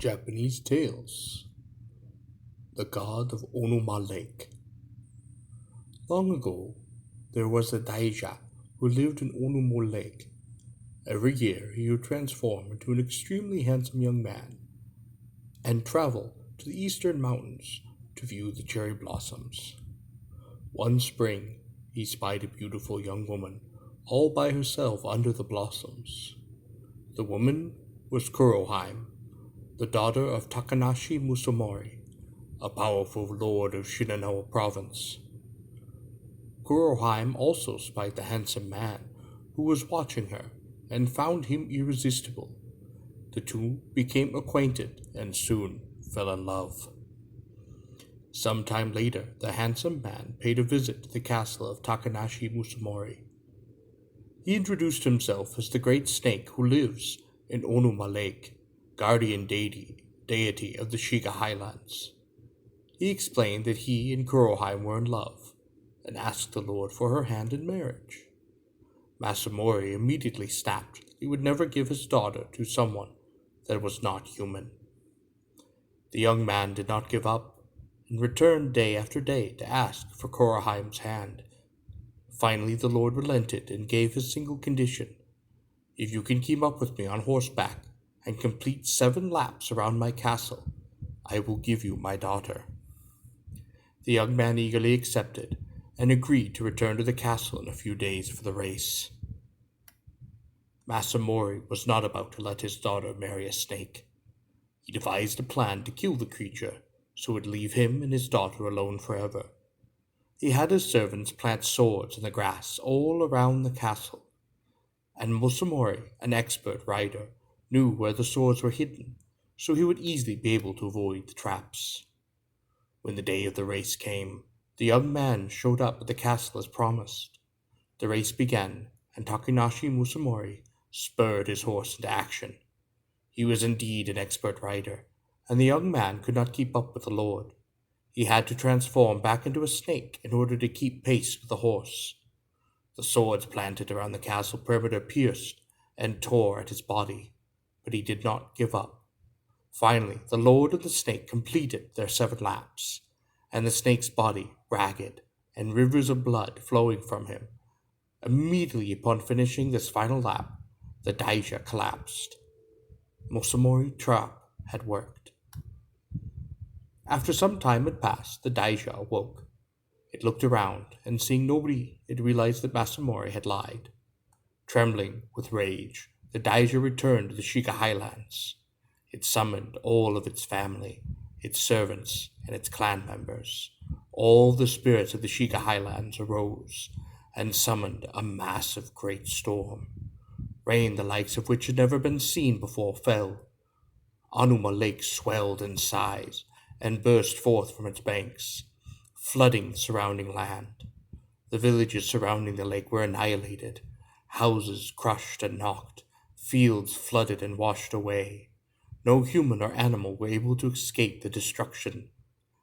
Japanese Tales. The God of Onuma Lake. Long ago, there was a daija who lived in Onuma Lake. Every year, he would transform into an extremely handsome young man and travel to the eastern mountains to view the cherry blossoms. One spring, he spied a beautiful young woman all by herself under the blossoms. The woman was Kuroheim, the daughter of Takahashi Masamori, a powerful lord of Shinano province. Kuroheim also spied the handsome man who was watching her and found him irresistible. The two became acquainted and soon fell in love. Some time later, the handsome man paid a visit to the castle of Takahashi Masamori. He introduced himself as the great snake who lives in Onuma Lake, guardian deity of the Shiga Highlands. He explained that he and Kuroheim were in love, and asked the Lord for her hand in marriage. Masamori immediately snapped that he would never give his daughter to someone that was not human. The young man did not give up, and returned day after day to ask for Kuroheim's hand. Finally, the Lord relented and gave his single condition: "If you can keep up with me on horseback and complete 7 laps around my castle, I will give you my daughter." The young man eagerly accepted and agreed to return to the castle in a few days for the race. Masamori was not about to let his daughter marry a snake. He devised a plan to kill the creature so it would leave him and his daughter alone forever. He had his servants plant swords in the grass all around the castle, and Masamori, an expert rider, knew where the swords were hidden, so he would easily be able to avoid the traps. When the day of the race came, the young man showed up at the castle as promised. The race began, and Takahashi Masamori spurred his horse into action. He was indeed an expert rider, and the young man could not keep up with the Lord. He had to transform back into a snake in order to keep pace with the horse. The swords planted around the castle perimeter pierced and tore at his body, but he did not give up. Finally, the Lord and the snake completed their 7 laps, and the snake's body ragged and rivers of blood flowing from him. Immediately upon finishing this final lap, the daija collapsed. Masamori's trap had worked. After some time had passed, the daija awoke. It looked around, and seeing nobody, it realized that Masamori had lied. Trembling with rage, the daija returned to the Shiga Highlands. It summoned all of its family, its servants, and its clan members. All the spirits of the Shiga Highlands arose and summoned a massive great storm. Rain, the likes of which had never been seen before, fell. Onuma Lake swelled in size and burst forth from its banks, flooding the surrounding land. The villages surrounding the lake were annihilated, houses crushed and knocked, fields flooded and washed away. No human or animal were able to escape the destruction.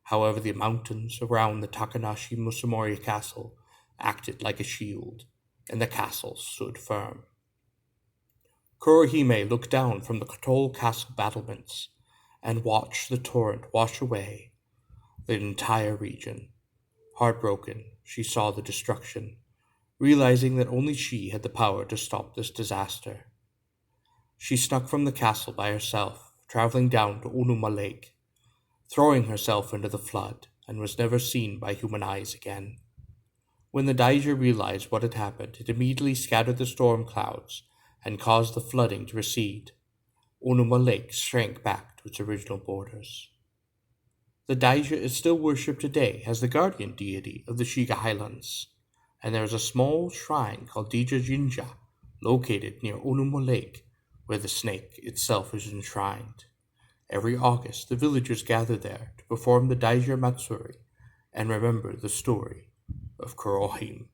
However, the mountains around the Takahashi Masamori castle acted like a shield, and the castle stood firm. Kurohime looked down from the tall castle battlements and watched the torrent wash away the entire region. Heartbroken, she saw the destruction, realizing that only she had the power to stop this disaster. She snuck from the castle by herself, traveling down to Onuma Lake, throwing herself into the flood, and was never seen by human eyes again. When the daija realized what had happened, it immediately scattered the storm clouds and caused the flooding to recede. Onuma Lake shrank back to its original borders. The daija is still worshipped today as the guardian deity of the Shiga Highlands, and there is a small shrine called Dija Jinja located near Onuma Lake, where the snake itself is enshrined. Every August, the villagers gather there to perform the Daija Matsuri and remember the story of Kurohime.